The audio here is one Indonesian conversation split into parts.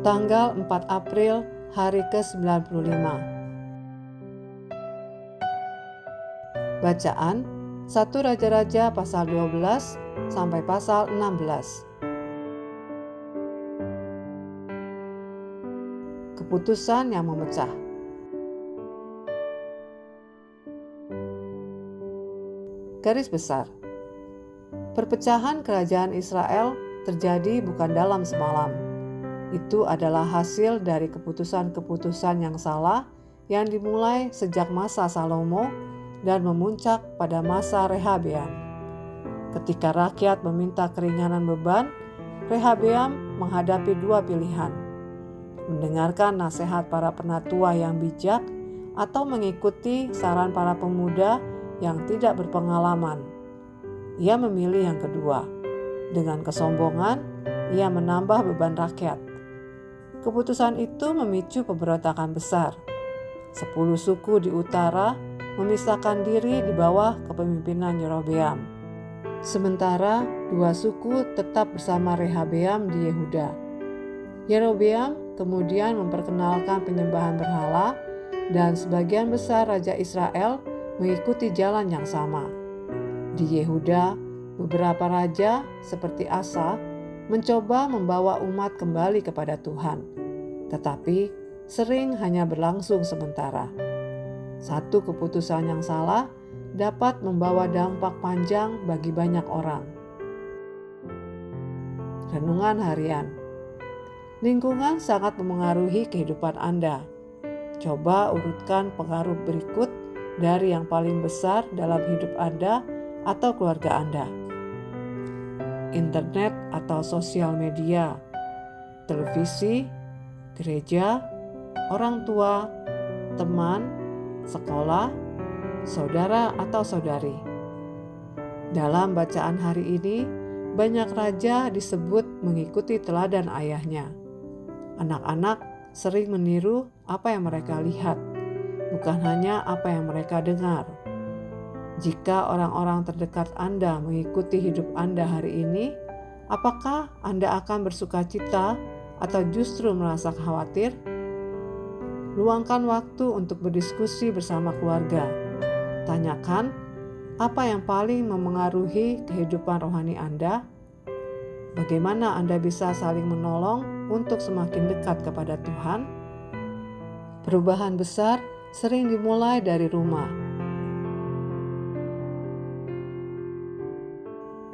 Tanggal 4 April, hari ke-95. Bacaan 1 Raja-Raja pasal 12 sampai pasal 16. Keputusan yang memecah. Garis besar. Perpecahan kerajaan Israel terjadi bukan dalam semalam. Itu adalah hasil dari keputusan-keputusan yang salah yang dimulai sejak masa Salomo dan memuncak pada masa Rehabeam. Ketika rakyat meminta keringanan beban, Rehabeam menghadapi dua pilihan: mendengarkan nasihat para penatua yang bijak atau mengikuti saran para pemuda yang tidak berpengalaman. Ia memilih yang kedua. Dengan kesombongan, ia menambah beban rakyat. Keputusan itu memicu pemberontakan besar. 10 suku di utara memisahkan diri di bawah kepemimpinan Yerobeam. Sementara 2 suku tetap bersama Rehabeam di Yehuda. Yerobeam kemudian memperkenalkan penyembahan berhala dan sebagian besar raja Israel mengikuti jalan yang sama. Di Yehuda, beberapa raja seperti Asa mencoba membawa umat kembali kepada Tuhan, tetapi sering hanya berlangsung sementara. Satu keputusan yang salah dapat membawa dampak panjang bagi banyak orang. Renungan harian. Lingkungan sangat memengaruhi kehidupan Anda. Coba urutkan pengaruh berikut dari yang paling besar dalam hidup Anda atau keluarga Anda. Internet atau sosial media, televisi, gereja, orang tua, teman, sekolah, saudara atau saudari. Dalam bacaan hari ini, banyak raja disebut mengikuti teladan ayahnya. Anak-anak sering meniru apa yang mereka lihat, bukan hanya apa yang mereka dengar. Jika orang-orang terdekat Anda mengikuti hidup Anda hari ini, apakah Anda akan bersukacita atau justru merasa khawatir? Luangkan waktu untuk berdiskusi bersama keluarga. Tanyakan apa yang paling memengaruhi kehidupan rohani Anda. Bagaimana Anda bisa saling menolong untuk semakin dekat kepada Tuhan? Perubahan besar sering dimulai dari rumah.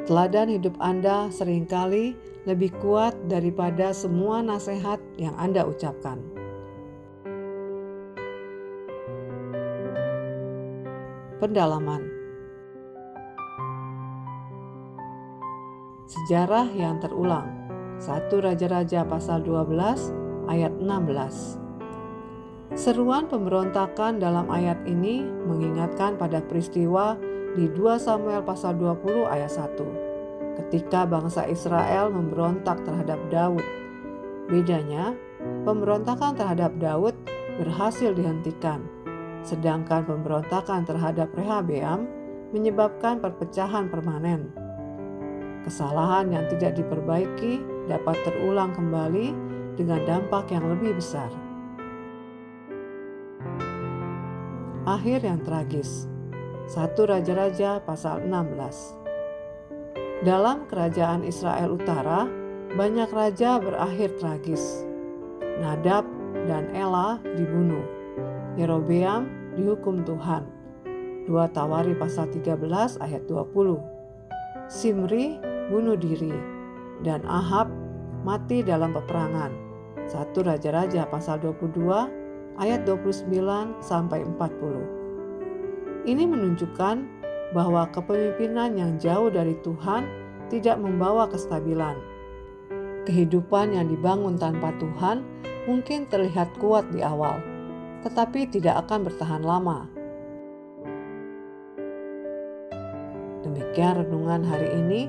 Teladan hidup Anda seringkali lebih kuat daripada semua nasihat yang Anda ucapkan. Pendalaman. Sejarah yang terulang. 1 Raja-Raja pasal 12 ayat 16. Seruan pemberontakan dalam ayat ini mengingatkan pada peristiwa di 2 Samuel pasal 20 ayat 1, ketika bangsa Israel memberontak terhadap Daud. Bedanya, pemberontakan terhadap Daud berhasil dihentikan, sedangkan pemberontakan terhadap Rehabeam menyebabkan perpecahan permanen. Kesalahan yang tidak diperbaiki dapat terulang kembali dengan dampak yang lebih besar. Akhir yang tragis. 1 Raja-Raja pasal 16. Dalam kerajaan Israel Utara, banyak raja berakhir tragis. Nadab dan Ela dibunuh. Yerobeam dihukum Tuhan. 2 Tawari pasal 13 ayat 20. Simri bunuh diri dan Ahab mati dalam peperangan. 1 Raja-Raja pasal 22 ayat 29 sampai 40. Ini menunjukkan bahwa kepemimpinan yang jauh dari Tuhan tidak membawa kestabilan. Kehidupan yang dibangun tanpa Tuhan mungkin terlihat kuat di awal, tetapi tidak akan bertahan lama. Demikian renungan hari ini.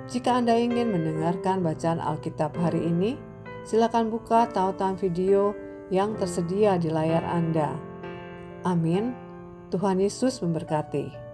Jika Anda ingin mendengarkan bacaan Alkitab hari ini, silakan buka tautan video yang tersedia di layar Anda. Amin. Tuhan Yesus memberkati.